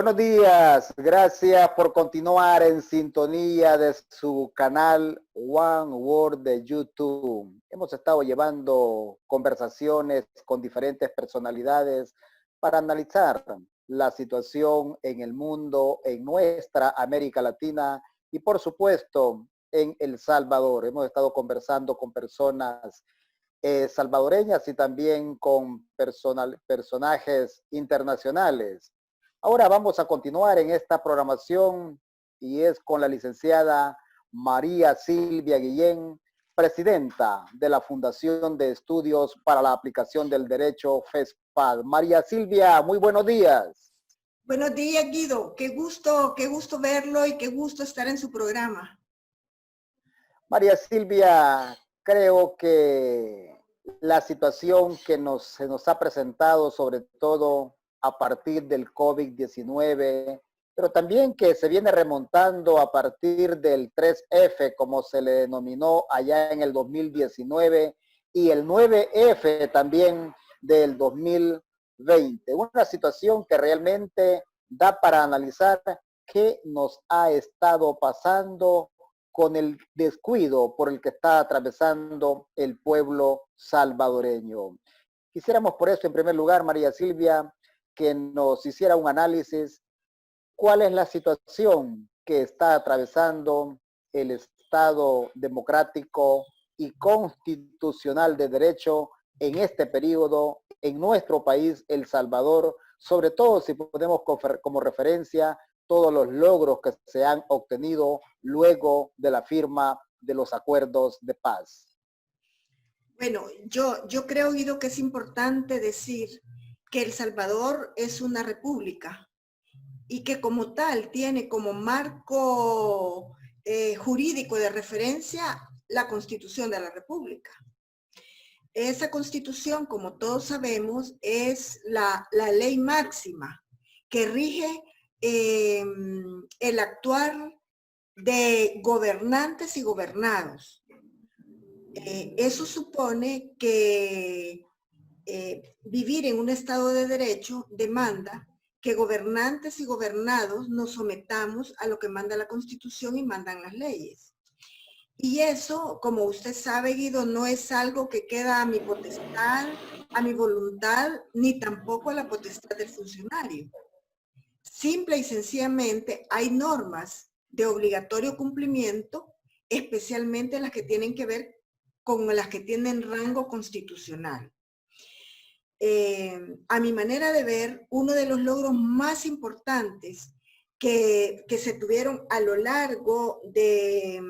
Buenos días, gracias por continuar en sintonía de su canal One World de YouTube. Hemos estado llevando conversaciones con diferentes personalidades para analizar la situación en el mundo, en nuestra América Latina y por supuesto en El Salvador. Hemos estado conversando con personas salvadoreñas y también con personajes internacionales. Ahora vamos a continuar en esta programación y es con la licenciada María Silvia Guillén, presidenta de la Fundación de Estudios para la Aplicación del Derecho FESPAD. María Silvia, muy buenos días. Buenos días, Guido. Qué gusto verlo y qué gusto estar en su programa. María Silvia, creo que la situación que se nos ha presentado, sobre todo a partir del COVID-19, pero también que se viene remontando a partir del 3F, como se le denominó allá en el 2019, y el 9F también del 2020. Una situación que realmente da para analizar qué nos ha estado pasando con el descuido por el que está atravesando el pueblo salvadoreño. Quisiéramos por eso, en primer lugar, María Silvia, que nos hiciera un análisis. ¿Cuál es la situación que está atravesando el Estado democrático y constitucional de derecho en este periodo en nuestro país, El Salvador? Sobre todo si ponemos como referencia todos los logros que se han obtenido luego de la firma de los acuerdos de paz. Bueno, yo creo, Guido, que es importante decir que El Salvador es una república y que como tal tiene como marco jurídico de referencia la Constitución de la República. Esa Constitución, como todos sabemos, es la ley máxima que rige el actuar de gobernantes y gobernados. Eso supone que vivir en un Estado de Derecho demanda que gobernantes y gobernados nos sometamos a lo que manda la Constitución y mandan las leyes. Y eso, como usted sabe, Guido, no es algo que queda a mi potestad, a mi voluntad, ni tampoco a la potestad del funcionario. Simple y sencillamente hay normas de obligatorio cumplimiento, especialmente las que tienen que ver con las que tienen rango constitucional. A mi manera de ver, uno de los logros más importantes que se tuvieron a lo largo de,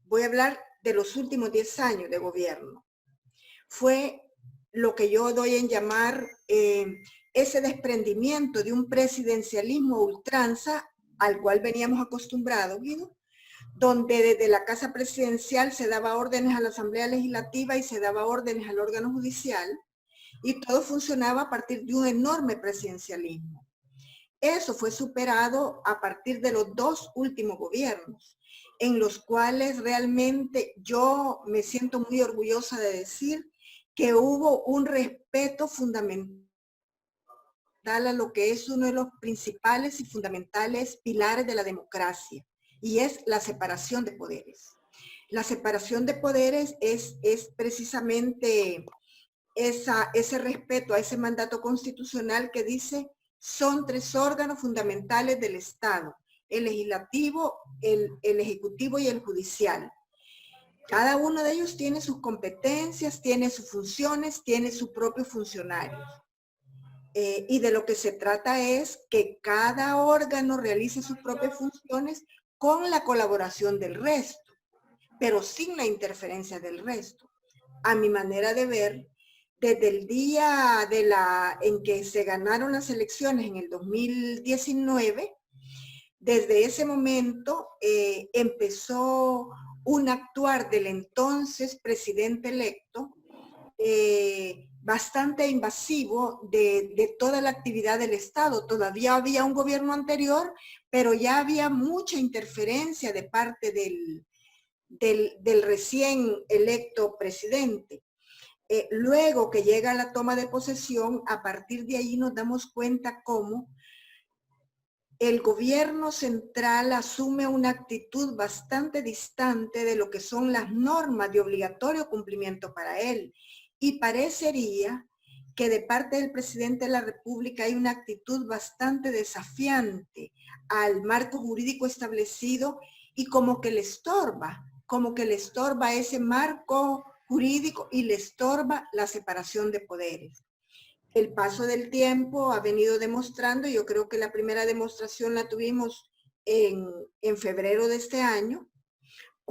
voy a hablar de los últimos 10 años de gobierno, fue lo que yo doy en llamar ese desprendimiento de un presidencialismo ultranza al cual veníamos acostumbrados, Guido, donde desde la Casa Presidencial se daba órdenes a la Asamblea Legislativa y se daba órdenes al órgano judicial, y todo funcionaba a partir de un enorme presidencialismo. Eso fue superado a partir de los dos últimos gobiernos, en los cuales realmente yo me siento muy orgullosa de decir que hubo un respeto fundamental a lo que es uno de los principales y fundamentales pilares de la democracia, y es la separación de poderes. La separación de poderes es precisamente ese respeto a ese mandato constitucional que dice son tres órganos fundamentales del Estado: el legislativo, el ejecutivo y el judicial. Cada uno de ellos tiene sus competencias, tiene sus funciones, tiene sus propios funcionarios. Y de lo que se trata es que cada órgano realice sus propias funciones con la colaboración del resto, pero sin la interferencia del resto. A mi manera de ver, desde el día en que se ganaron las elecciones en el 2019, desde ese momento empezó un actuar del entonces presidente electo bastante invasivo de toda la actividad del Estado. Todavía había un gobierno anterior, pero ya había mucha interferencia de parte del recién electo presidente. Luego que llega la toma de posesión, a partir de ahí nos damos cuenta cómo el gobierno central asume una actitud bastante distante de lo que son las normas de obligatorio cumplimiento para él. Y parecería que de parte del presidente de la República hay una actitud bastante desafiante al marco jurídico establecido y como que le estorba ese marco jurídico y le estorba la separación de poderes. El paso del tiempo ha venido demostrando, yo creo que la primera demostración la tuvimos en febrero de este año,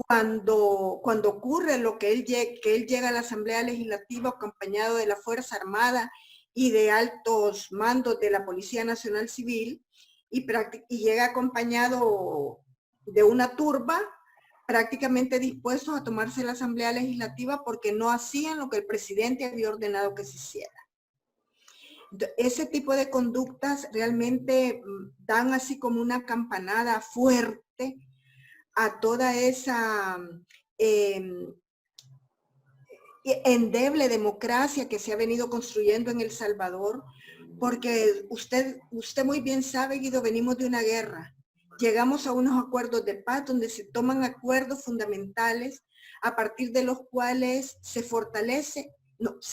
cuando ocurre lo que él llega a la Asamblea Legislativa acompañado de la Fuerza Armada y de altos mandos de la Policía Nacional Civil y llega acompañado de una turba prácticamente dispuestos a tomarse la Asamblea Legislativa porque no hacían lo que el presidente había ordenado que se hiciera. Ese tipo de conductas realmente dan así como una campanada fuerte a toda esa endeble democracia que se ha venido construyendo en El Salvador, porque usted muy bien sabe, Guido, venimos de una guerra. Llegamos a unos acuerdos de paz donde se toman acuerdos fundamentales a partir de los cuales se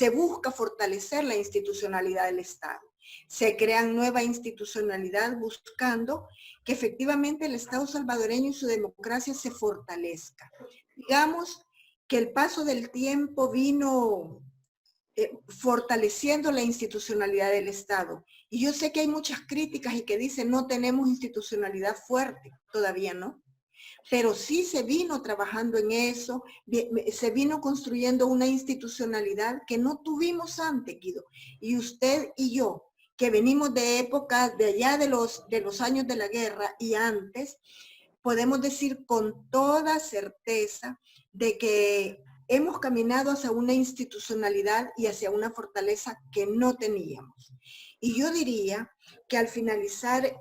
busca fortalecer la institucionalidad del Estado. Se crean nueva institucionalidad buscando que efectivamente el Estado salvadoreño y su democracia se fortalezca. Digamos que el paso del tiempo vino fortaleciendo la institucionalidad del Estado. Y yo sé que hay muchas críticas y que dicen no tenemos institucionalidad fuerte, todavía no. Pero sí se vino trabajando en eso, se vino construyendo una institucionalidad que no tuvimos antes, Guido. Y usted y yo, que venimos de épocas de allá de los años de la guerra y antes, podemos decir con toda certeza de que hemos caminado hacia una institucionalidad y hacia una fortaleza que no teníamos. Y yo diría que al finalizar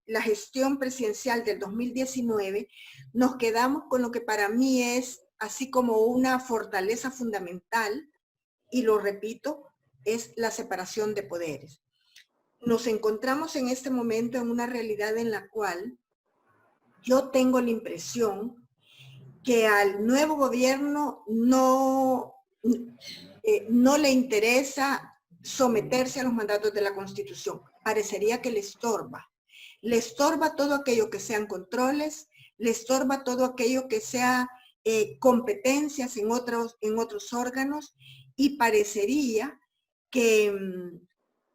la gestión presidencial del 2019, nos quedamos con lo que para mí es así como una fortaleza fundamental, y lo repito, es la separación de poderes. Nos encontramos en este momento en una realidad en la cual yo tengo la impresión que al nuevo gobierno no le interesa someterse a los mandatos de la Constitución. Parecería que le estorba. Le estorba todo aquello que sean controles, le estorba todo aquello que sea competencias en otros órganos, y parecería que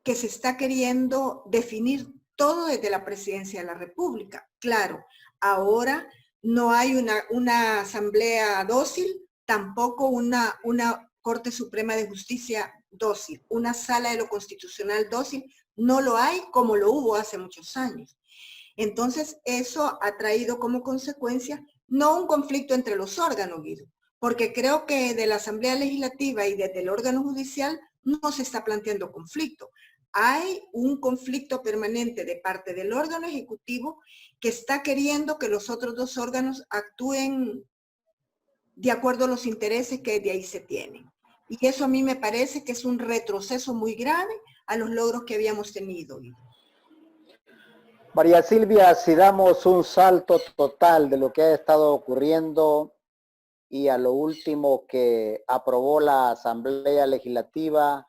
se está queriendo definir todo desde la Presidencia de la República. Claro, ahora no hay una asamblea dócil, tampoco una Corte Suprema de Justicia dócil, una sala de lo constitucional dócil, no lo hay como lo hubo hace muchos años. Entonces, eso ha traído como consecuencia no un conflicto entre los órganos, Guido, porque creo que de la Asamblea Legislativa y desde el órgano judicial no se está planteando conflicto. Hay un conflicto permanente de parte del órgano ejecutivo que está queriendo que los otros dos órganos actúen de acuerdo a los intereses que de ahí se tienen. Y eso a mí me parece que es un retroceso muy grave a los logros que habíamos tenido. María Silvia, si damos un salto total de lo que ha estado ocurriendo y a lo último que aprobó la Asamblea Legislativa,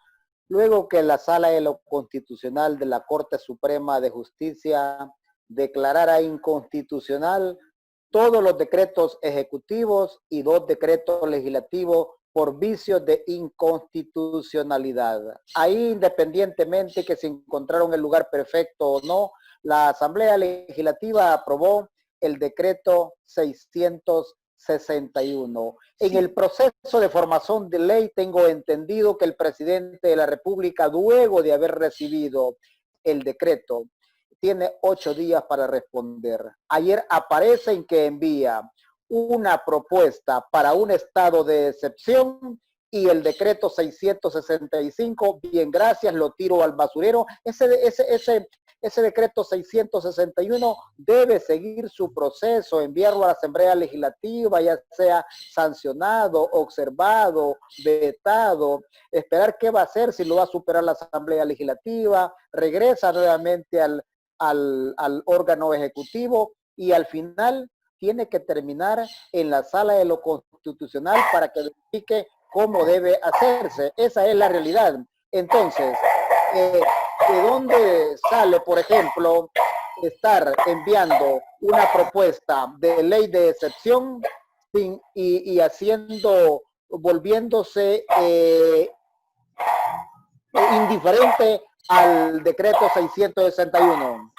luego que la Sala de lo Constitucional de la Corte Suprema de Justicia declarara inconstitucional todos los decretos ejecutivos y 2 decretos legislativos por vicios de inconstitucionalidad. Ahí, independientemente que se encontraron el lugar perfecto o no, la Asamblea Legislativa aprobó el decreto 661. En el proceso de formación de ley tengo entendido que el presidente de la República, luego de haber recibido el decreto, tiene 8 días para responder. Ayer aparecen que envía una propuesta para un estado de excepción y el decreto 665, bien, gracias, lo tiro al basurero. Ese decreto 661 debe seguir su proceso, enviarlo a la Asamblea Legislativa, ya sea sancionado, observado, vetado, esperar qué va a hacer, si lo va a superar la Asamblea Legislativa, regresa nuevamente al al órgano ejecutivo y al final tiene que terminar en la sala de lo constitucional para que verifique cómo debe hacerse. Esa es la realidad. Entonces, ¿de dónde sale, por ejemplo, estar enviando una propuesta de ley de excepción y haciendo, volviéndose indiferente al decreto 661?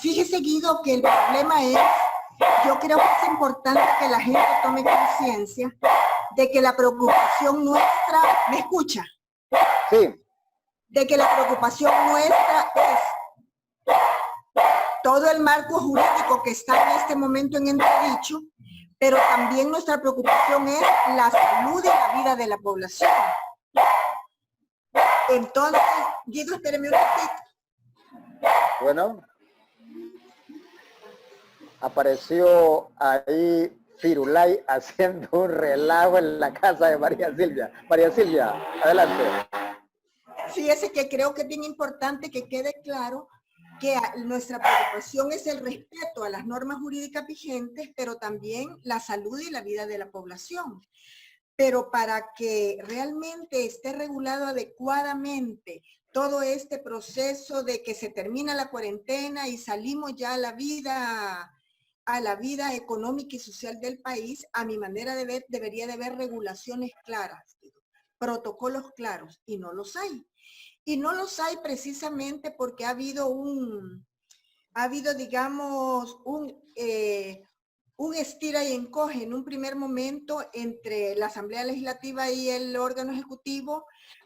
Fíjese, Guido, que el problema es, yo creo que es importante que la gente tome conciencia de que la preocupación nuestra, ¿me escucha? Sí. De que la preocupación nuestra es todo el marco jurídico que está en este momento en entredicho, pero también nuestra preocupación es la salud y la vida de la población. Entonces, Guido, espéreme un ratito. Bueno, apareció ahí Firulay haciendo un relajo en la casa de María Silvia. María Silvia, adelante. Fíjese que creo que es bien importante que quede claro que nuestra preocupación es el respeto a las normas jurídicas vigentes, pero también la salud y la vida de la población. Pero para que realmente esté regulado adecuadamente todo este proceso de que se termina la cuarentena y salimos ya a la vida económica y social del país, a mi manera de ver, debería de haber regulaciones claras, protocolos claros, y no los hay. Y no los hay precisamente porque ha habido, digamos, un estira y encoge en un primer momento entre la Asamblea Legislativa y el órgano ejecutivo,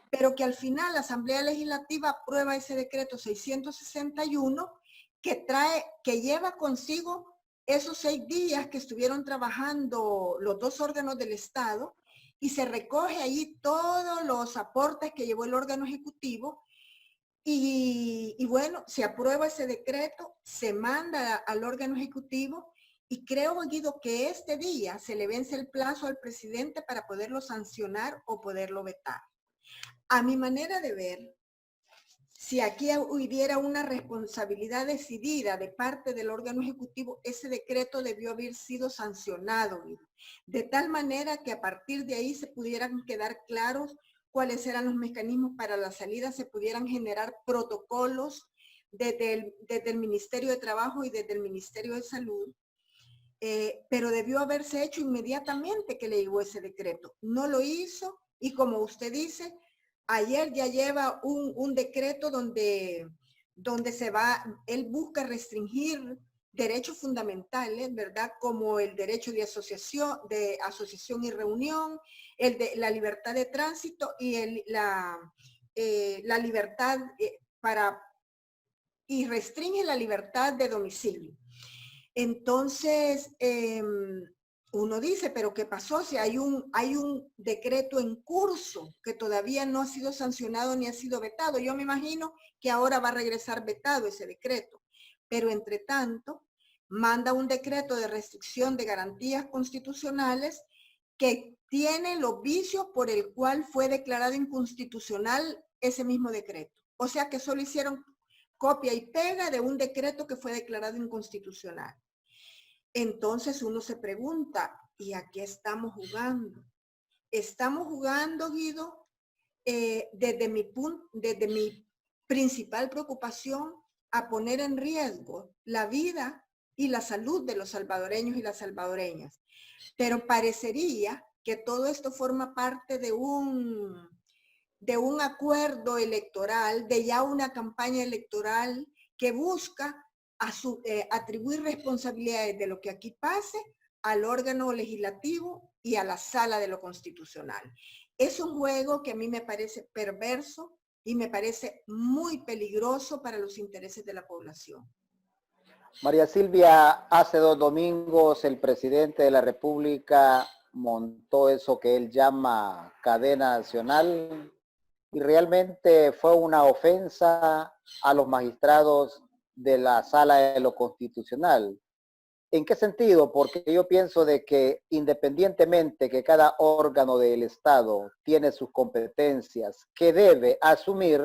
pero que al final la Asamblea Legislativa aprueba ese decreto 661 que lleva consigo esos 6 días que estuvieron trabajando los dos órganos del Estado, y se recoge ahí todos los aportes que llevó el órgano ejecutivo. Y bueno, se aprueba ese decreto, se manda al órgano ejecutivo, y creo, Guido, que este día se le vence el plazo al presidente para poderlo sancionar o poderlo vetar. A mi manera de ver, si aquí hubiera una responsabilidad decidida de parte del órgano ejecutivo, ese decreto debió haber sido sancionado, Guido, de tal manera que a partir de ahí se pudieran quedar claros cuáles eran los mecanismos para la salida, se pudieran generar protocolos desde el Ministerio de Trabajo y desde el Ministerio de Salud, pero debió haberse hecho inmediatamente que le llegó ese decreto. No lo hizo, y como usted dice, ayer ya lleva un decreto donde él busca restringir derechos fundamentales, ¿verdad? Como el derecho de asociación y reunión, el de la libertad de tránsito y la libertad y restringe la libertad de domicilio. Entonces, uno dice, pero ¿qué pasó? Si hay un decreto en curso que todavía no ha sido sancionado ni ha sido vetado. Yo me imagino que ahora va a regresar vetado ese decreto. Pero entre tanto, manda un decreto de restricción de garantías constitucionales que tiene los vicios por el cual fue declarado inconstitucional ese mismo decreto. O sea que solo hicieron copia y pega de un decreto que fue declarado inconstitucional. Entonces uno se pregunta, ¿y a qué estamos jugando? Estamos jugando, Guido, desde mi principal preocupación, a poner en riesgo la vida y la salud de los salvadoreños y las salvadoreñas. Pero parecería que todo esto forma parte de un acuerdo electoral, de ya una campaña electoral que busca atribuir responsabilidades de lo que aquí pase al órgano legislativo y a la sala de lo constitucional. Es un juego que a mí me parece perverso y me parece muy peligroso para los intereses de la población. María Silvia, hace 2 domingos el presidente de la República montó eso que él llama cadena nacional, y realmente fue una ofensa a los magistrados de la Sala de lo Constitucional. ¿En qué sentido? Porque yo pienso de que independientemente que cada órgano del Estado tiene sus competencias que debe asumir,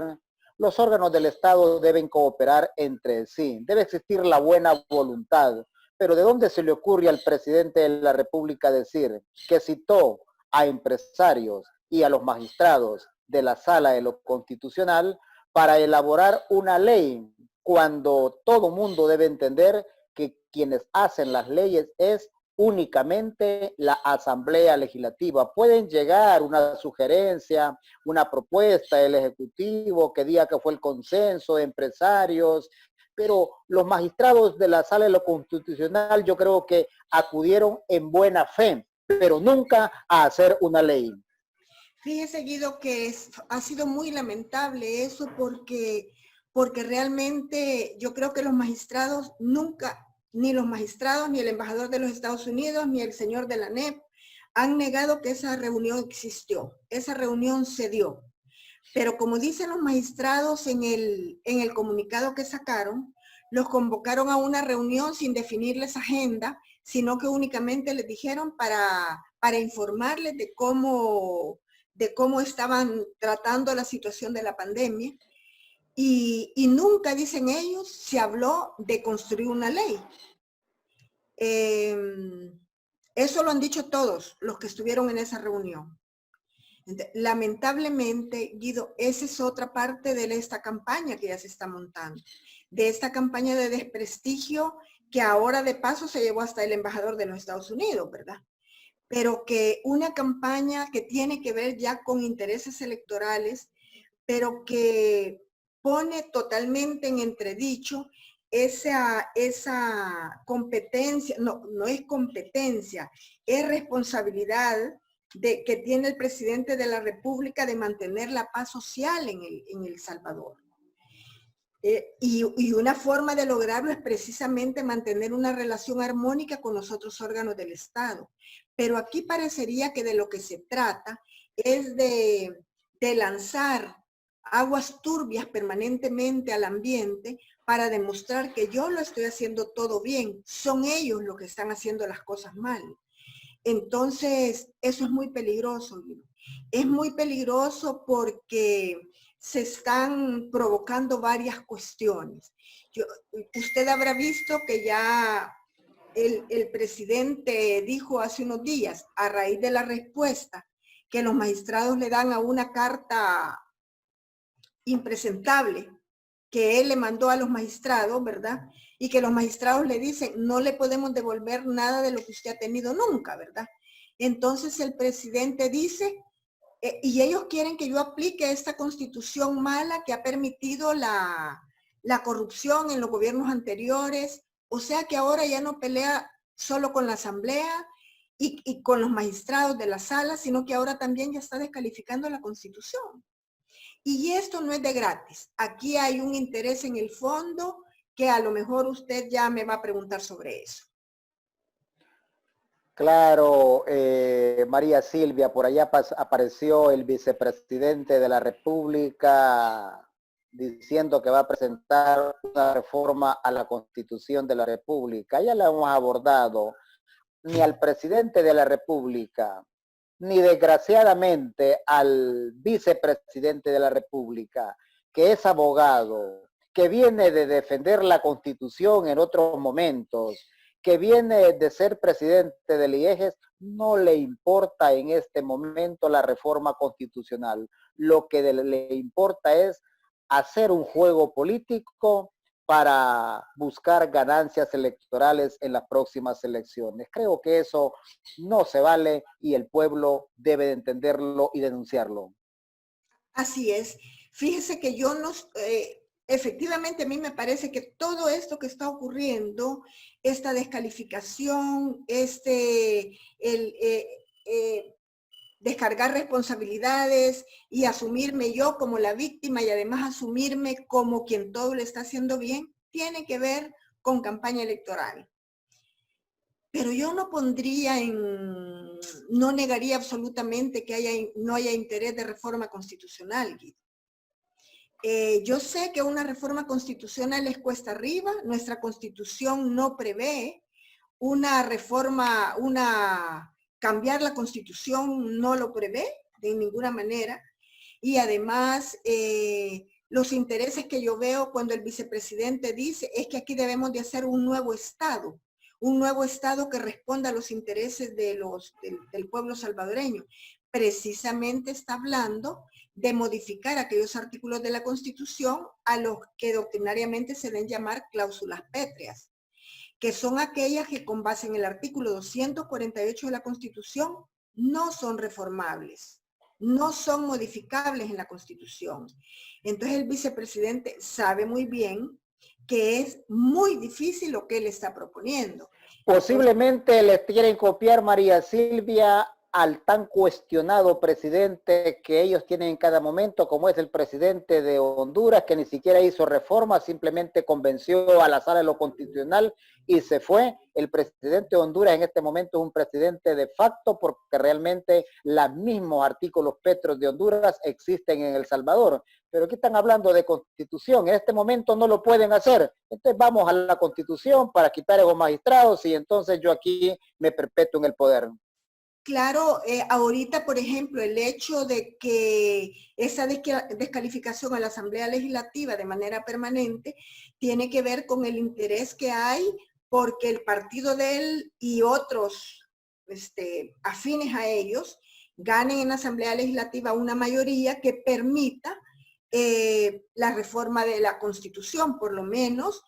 Los órganos del Estado deben cooperar entre sí. Debe existir la buena voluntad. Pero ¿de dónde se le ocurre al presidente de la República decir que citó a empresarios y a los magistrados de la Sala de lo Constitucional para elaborar una ley, cuando todo mundo debe entender que quienes hacen las leyes es únicamente la Asamblea Legislativa? Pueden llegar una sugerencia, una propuesta del Ejecutivo que diga que fue el consenso de empresarios, pero los magistrados de la Sala de lo Constitucional yo creo que acudieron en buena fe, pero nunca a hacer una ley. Fíjese, Guido, que ha sido muy lamentable eso porque realmente yo creo que los magistrados nunca, ni los magistrados, ni el embajador de los Estados Unidos, ni el señor de la ANEP, han negado que esa reunión existió. Esa reunión se dio. Pero como dicen los magistrados en el comunicado que sacaron, los convocaron a una reunión sin definirles agenda, sino que únicamente les dijeron para informarles de cómo estaban tratando la situación de la pandemia. Y nunca, dicen ellos, se habló de construir una ley. Eso lo han dicho todos los que estuvieron en esa reunión. Lamentablemente, Guido, esa es otra parte de esta campaña que ya se está montando, de esta campaña de desprestigio que ahora de paso se llevó hasta el embajador de los Estados Unidos, ¿verdad? Pero que una campaña que tiene que ver ya con intereses electorales, pero que pone totalmente en entredicho esa competencia, no es competencia, es responsabilidad que tiene el presidente de la República de mantener la paz social en El Salvador. Y una forma de lograrlo es precisamente mantener una relación armónica con los otros órganos del Estado. Pero aquí parecería que de lo que se trata es de lanzar aguas turbias permanentemente al ambiente para demostrar que yo lo estoy haciendo todo bien. Son ellos los que están haciendo las cosas mal. Entonces, eso es muy peligroso. Es muy peligroso porque se están provocando varias cuestiones. Usted habrá visto que ya el presidente dijo hace unos días, a raíz de la respuesta que los magistrados le dan a una carta impresentable que él le mandó a los magistrados, ¿verdad? Y que los magistrados le dicen, no le podemos devolver nada de lo que usted ha tenido nunca, ¿verdad? Entonces el presidente dice, y ellos quieren que yo aplique esta constitución mala que ha permitido la corrupción en los gobiernos anteriores, o sea que ahora ya no pelea solo con la asamblea y con los magistrados de la sala, sino que ahora también ya está descalificando la constitución. Y esto no es de gratis. Aquí hay un interés en el fondo que a lo mejor usted ya me va a preguntar sobre eso. Claro, María Silvia, por allá apareció el vicepresidente de la República diciendo que va a presentar una reforma a la Constitución de la República. Ya la hemos abordado. Ni al presidente de la República, ni desgraciadamente al vicepresidente de la República, que es abogado, que viene de defender la Constitución en otros momentos, que viene de ser presidente del IEGES, no le importa en este momento la reforma constitucional. Lo que le importa es hacer un juego político para buscar ganancias electorales en las próximas elecciones. Creo que eso no se vale y el pueblo debe de entenderlo y denunciarlo. Así es. Fíjese que yo no... efectivamente, a mí me parece que todo esto que está ocurriendo, esta descalificación, descargar responsabilidades y asumirme yo como la víctima y además asumirme como quien todo lo está haciendo bien, tiene que ver con campaña electoral. Pero yo no no negaría absolutamente que no haya interés de reforma constitucional, Guido. Yo sé que una reforma constitucional es cuesta arriba, nuestra constitución no prevé una reforma, cambiar la constitución no lo prevé de ninguna manera, y además los intereses que yo veo cuando el vicepresidente dice es que aquí debemos de hacer un nuevo Estado que responda a los intereses del pueblo salvadoreño. Precisamente está hablando de modificar aquellos artículos de la Constitución a los que doctrinariamente se deben llamar cláusulas pétreas, que son aquellas que con base en el artículo 248 de la Constitución no son reformables, no son modificables en la Constitución. Entonces el vicepresidente sabe muy bien que es muy difícil lo que él está proponiendo. Posiblemente les quieren copiar, María Silvia, al tan cuestionado presidente que ellos tienen en cada momento, como es el presidente de Honduras, que ni siquiera hizo reformas, simplemente convenció a la Sala de lo Constitucional y se fue. El presidente de Honduras en este momento es un presidente de facto porque realmente los mismos artículos pétreos de Honduras existen en El Salvador. Pero aquí están hablando de Constitución, en este momento no lo pueden hacer. Entonces vamos a la Constitución para quitar a los magistrados y entonces yo aquí me perpetúo en el poder. Claro, ahorita, por ejemplo, el hecho de que esa descalificación a la Asamblea Legislativa de manera permanente tiene que ver con el interés que hay porque el partido de él y otros afines a ellos ganen en la Asamblea Legislativa una mayoría que permita la reforma de la Constitución, por lo menos.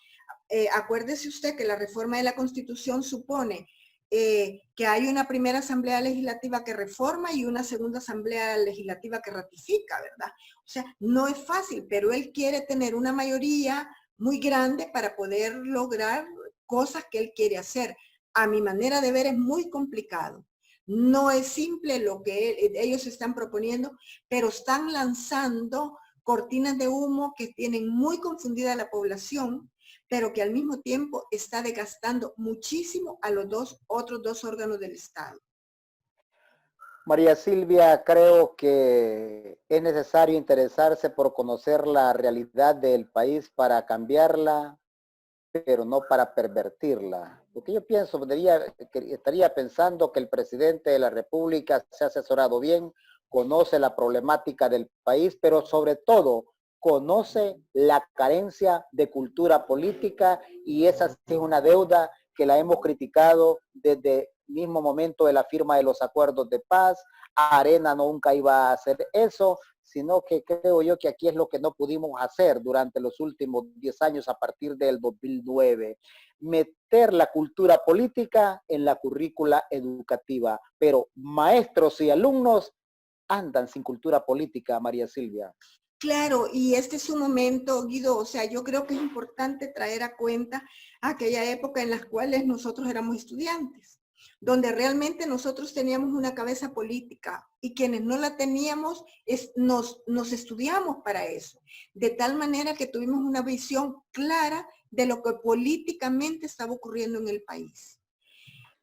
Acuérdese usted que la reforma de la Constitución supone que hay una primera asamblea legislativa que reforma y una segunda asamblea legislativa que ratifica, ¿verdad? O sea, no es fácil, pero él quiere tener una mayoría muy grande para poder lograr cosas que él quiere hacer. A mi manera de ver es muy complicado. No es simple lo que ellos están proponiendo, pero están lanzando cortinas de humo que tienen muy confundida a la población, pero que al mismo tiempo está desgastando muchísimo a los otros dos órganos del Estado. María Silvia, creo que es necesario interesarse por conocer la realidad del país para cambiarla, pero no para pervertirla. Porque yo pienso, estaría pensando que el presidente de la República se ha asesorado bien, conoce la problemática del país, pero sobre todo conoce la carencia de cultura política y esa sí es una deuda que la hemos criticado desde el mismo momento de la firma de los acuerdos de paz. Arena nunca iba a hacer eso, sino que creo yo que aquí es lo que no pudimos hacer durante los últimos 10 años a partir del 2009. Meter la cultura política en la currícula educativa, pero maestros y alumnos andan sin cultura política, María Silvia. Claro, y este es un momento, Guido, o sea, yo creo que es importante traer a cuenta aquella época en las cuales nosotros éramos estudiantes, donde realmente nosotros teníamos una cabeza política y quienes no la teníamos nos estudiamos para eso, de tal manera que tuvimos una visión clara de lo que políticamente estaba ocurriendo en el país.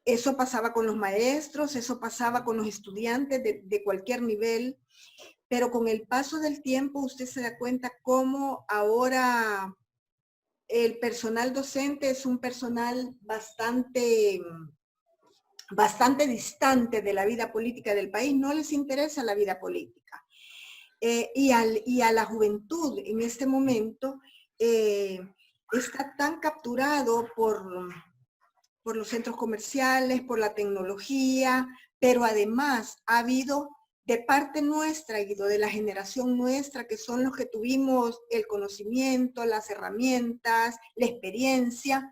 Eso pasaba con los maestros, eso pasaba con los estudiantes de cualquier nivel. Pero con el paso del tiempo usted se da cuenta cómo ahora el personal docente es un personal bastante distante de la vida política del país, no les interesa la vida política. Y a la juventud en este momento está tan capturado por los centros comerciales, por la tecnología, pero además ha habido de parte nuestra, Guido, de la generación nuestra, que son los que tuvimos el conocimiento, las herramientas, la experiencia,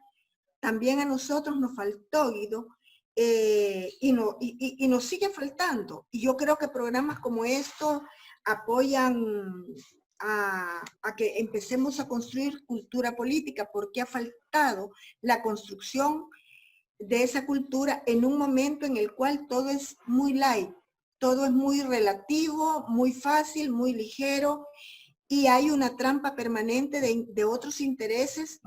también a nosotros nos faltó, Guido, y nos sigue faltando. Y yo creo que programas como estos apoyan a que empecemos a construir cultura política, porque ha faltado la construcción de esa cultura en un momento en el cual todo es muy light. Todo es muy relativo, muy fácil, muy ligero y hay una trampa permanente de otros intereses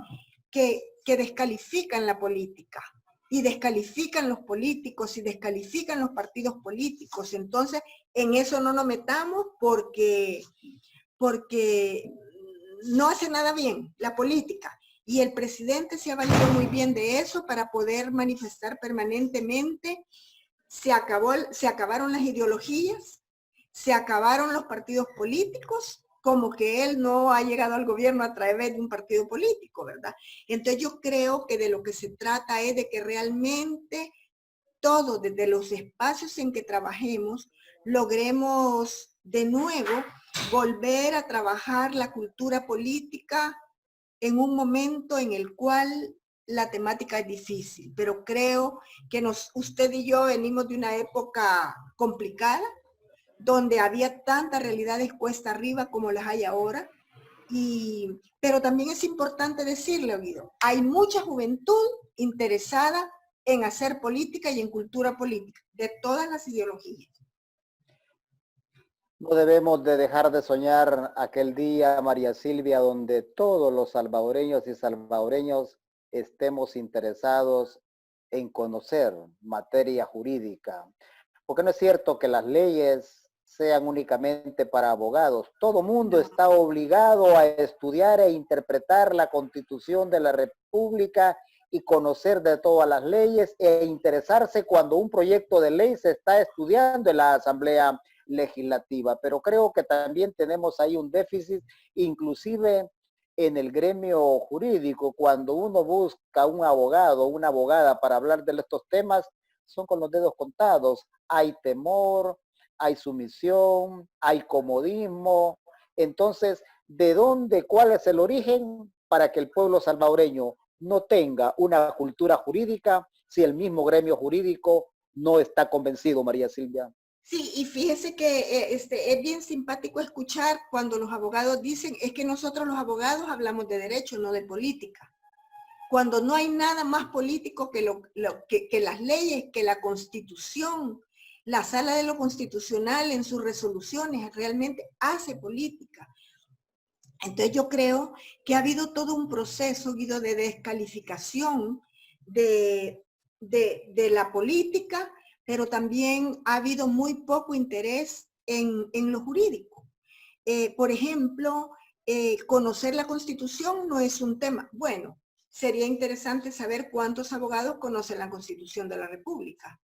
que descalifican la política y descalifican los políticos y descalifican los partidos políticos. Entonces, en eso no nos metamos porque no hace nada bien la política. Y el presidente se ha valido muy bien de eso para poder manifestar permanentemente. Se acabaron las ideologías, se acabaron los partidos políticos como que él no ha llegado al gobierno a través de un partido político, ¿verdad? Entonces yo creo que de lo que se trata es de que realmente todos, desde los espacios en que trabajemos, logremos de nuevo volver a trabajar la cultura política en un momento en el cual la temática es difícil, pero creo que usted y yo venimos de una época complicada, donde había tantas realidades cuesta arriba como las hay ahora, pero también es importante decirle, Guido, hay mucha juventud interesada en hacer política y en cultura política, de todas las ideologías. No debemos de dejar de soñar aquel día, María Silvia, donde todos los salvadoreños y salvadoreños estemos interesados en conocer materia jurídica. Porque no es cierto que las leyes sean únicamente para abogados. Todo mundo está obligado a estudiar e interpretar la Constitución de la República y conocer de todas las leyes e interesarse cuando un proyecto de ley se está estudiando en la Asamblea Legislativa. Pero creo que también tenemos ahí un déficit, inclusive en el gremio jurídico, cuando uno busca un abogado o una abogada para hablar de estos temas, son con los dedos contados. Hay temor, hay sumisión, hay comodismo. Entonces, ¿de dónde, cuál es el origen para que el pueblo salvadoreño no tenga una cultura jurídica si el mismo gremio jurídico no está convencido, María Silvia? Sí, y fíjese que es bien simpático escuchar cuando los abogados dicen, es que nosotros los abogados hablamos de derecho, no de política. Cuando no hay nada más político que las leyes, que la Constitución, la Sala de lo Constitucional en sus resoluciones realmente hace política. Entonces yo creo que ha habido todo un proceso, Guido, de descalificación de la política, pero también ha habido muy poco interés en lo jurídico. Por ejemplo, conocer la Constitución no es un tema. Bueno, sería interesante saber cuántos abogados conocen la Constitución de la República.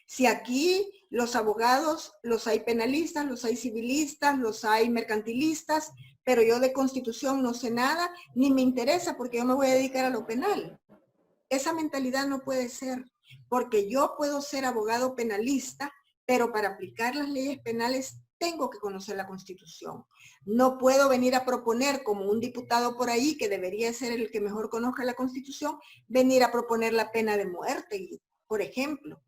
Si aquí los abogados, los hay penalistas, los hay civilistas, los hay mercantilistas, pero yo de Constitución no sé nada, ni me interesa porque yo me voy a dedicar a lo penal. Esa mentalidad no puede ser, porque yo puedo ser abogado penalista, pero para aplicar las leyes penales tengo que conocer la Constitución. No puedo venir a proponer, como un diputado por ahí, que debería ser el que mejor conozca la Constitución, venir a proponer la pena de muerte, por ejemplo.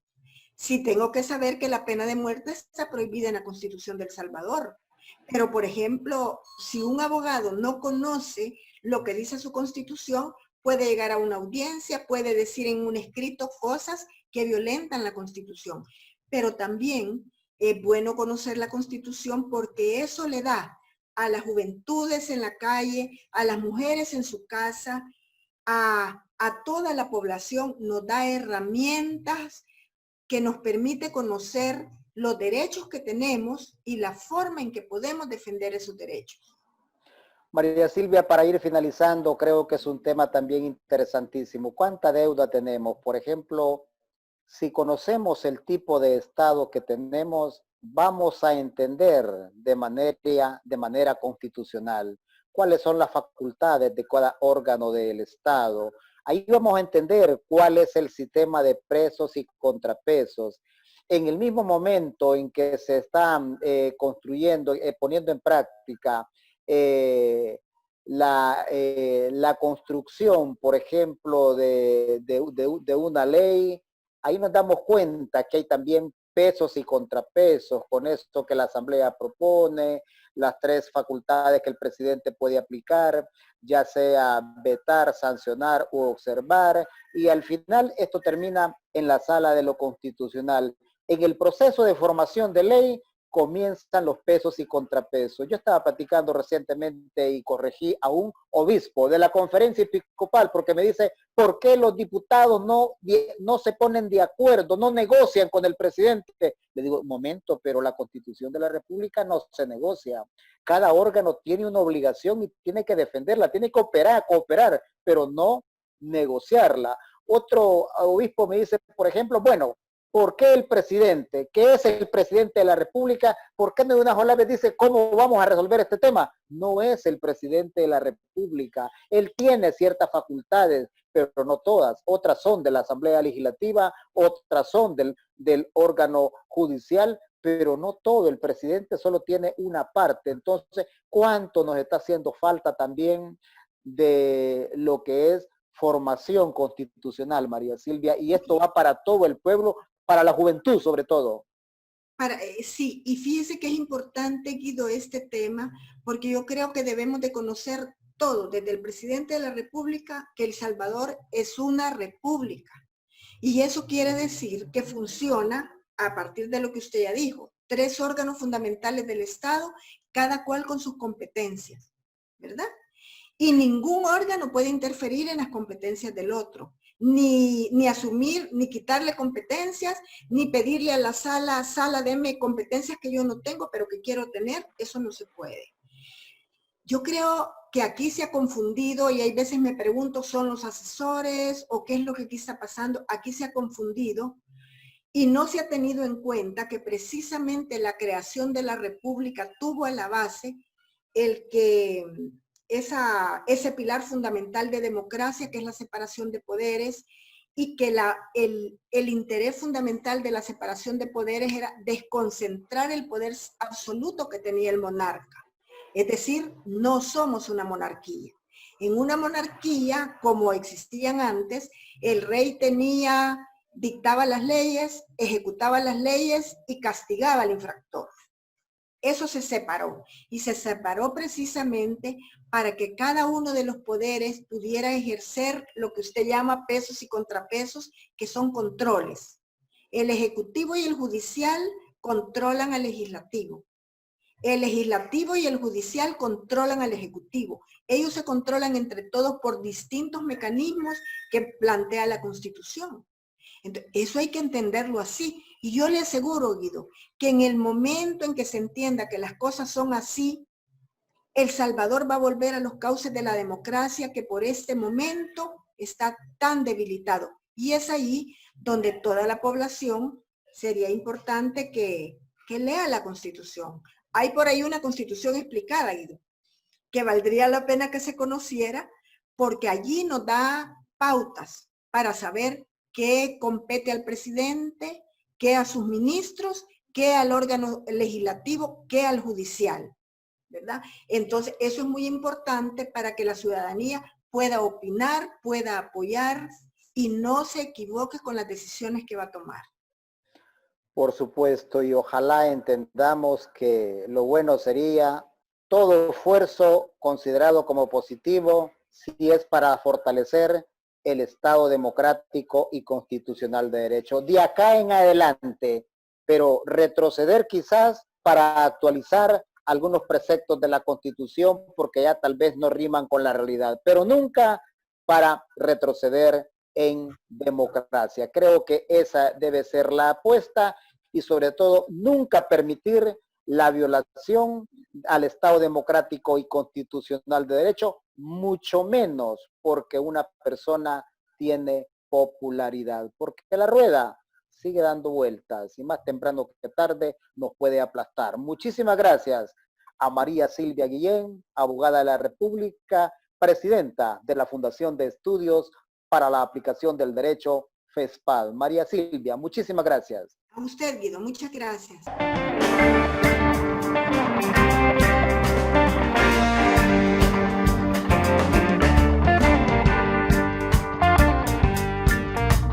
Si tengo que saber que la pena de muerte está prohibida en la Constitución de El Salvador. Pero, por ejemplo, si un abogado no conoce lo que dice su Constitución, puede llegar a una audiencia, puede decir en un escrito cosas que violentan la Constitución. Pero también es bueno conocer la Constitución porque eso le da a las juventudes en la calle, a las mujeres en su casa, a toda la población, nos da herramientas que nos permite conocer los derechos que tenemos y la forma en que podemos defender esos derechos. María Silvia, para ir finalizando, creo que es un tema también interesantísimo. ¿Cuánta deuda tenemos? Por ejemplo, si conocemos el tipo de Estado que tenemos, vamos a entender de manera constitucional cuáles son las facultades de cada órgano del Estado. Ahí vamos a entender cuál es el sistema de presos y contrapesos. En el mismo momento en que se están construyendo, poniendo en práctica la construcción, por ejemplo, de una ley, ahí nos damos cuenta que hay también pesos y contrapesos con esto que la Asamblea propone, las 3 facultades que el presidente puede aplicar, ya sea vetar, sancionar u observar, y al final esto termina en la Sala de lo Constitucional. En el proceso de formación de ley comienzan los pesos y contrapesos. Yo estaba platicando recientemente y corregí a un obispo de la conferencia episcopal porque me dice, ¿por qué los diputados no se ponen de acuerdo, no negocian con el presidente? Le digo, un momento, pero la Constitución de la República no se negocia. Cada órgano tiene una obligación y tiene que defenderla, tiene que cooperar, pero no negociarla. Otro obispo me dice, por ejemplo, bueno, ¿Por qué el presidente, que es el presidente de la República, por qué no de una sola vez dice cómo vamos a resolver este tema? No es el presidente de la República. Él tiene ciertas facultades, pero no todas. Otras son de la Asamblea Legislativa, otras son del órgano judicial, pero no todo. El presidente solo tiene una parte. Entonces, ¿cuánto nos está haciendo falta también de lo que es formación constitucional, María Silvia? Y esto va para todo el pueblo, para la juventud sobre todo. Sí, y fíjese que es importante, Guido, este tema, porque yo creo que debemos de conocer todo, desde el presidente de la República, que El Salvador es una república. Y eso quiere decir que funciona a partir de lo que usted ya dijo, 3 órganos fundamentales del Estado, cada cual con sus competencias, ¿verdad? Y ningún órgano puede interferir en las competencias del otro, ni asumir, ni quitarle competencias, ni pedirle a la sala, deme competencias que yo no tengo, pero que quiero tener, eso no se puede. Yo creo que aquí se ha confundido y hay veces me pregunto, ¿son los asesores o qué es lo que aquí está pasando? Aquí se ha confundido y no se ha tenido en cuenta que precisamente la creación de la República tuvo a la base el que ese pilar fundamental de democracia, que es la separación de poderes, y que el interés fundamental de la separación de poderes era desconcentrar el poder absoluto que tenía el monarca. Es decir, no somos una monarquía. En una monarquía, como existían antes, el rey dictaba las leyes, ejecutaba las leyes y castigaba al infractor. Eso se separó y se separó precisamente para que cada uno de los poderes pudiera ejercer lo que usted llama pesos y contrapesos, que son controles. El ejecutivo y el judicial controlan al legislativo. El legislativo y el judicial controlan al ejecutivo. Ellos se controlan entre todos por distintos mecanismos que plantea la Constitución. Entonces, eso hay que entenderlo así. Y yo le aseguro, Guido, que en el momento en que se entienda que las cosas son así, El Salvador va a volver a los cauces de la democracia que por este momento está tan debilitado. Y es ahí donde toda la población sería importante que lea la Constitución. Hay por ahí una Constitución explicada, Guido, que valdría la pena que se conociera porque allí nos da pautas para saber qué compete al presidente, qué a sus ministros, qué al órgano legislativo, qué al judicial, ¿verdad? Entonces, eso es muy importante para que la ciudadanía pueda opinar, pueda apoyar y no se equivoque con las decisiones que va a tomar. Por supuesto, y ojalá entendamos que lo bueno sería todo esfuerzo considerado como positivo si es para fortalecer el Estado democrático y constitucional de derecho. De acá en adelante, pero retroceder quizás para actualizar algunos preceptos de la Constitución porque ya tal vez no riman con la realidad, pero nunca para retroceder en democracia. Creo que esa debe ser la apuesta y sobre todo nunca permitir la violación al Estado democrático y constitucional de derecho, mucho menos porque una persona tiene popularidad, porque la rueda sigue dando vueltas y más temprano que tarde nos puede aplastar. Muchísimas gracias a María Silvia Guillén, abogada de la República, presidenta de la Fundación de Estudios para la Aplicación del Derecho, FESPAD. María Silvia, muchísimas gracias. A usted, Guido, muchas gracias.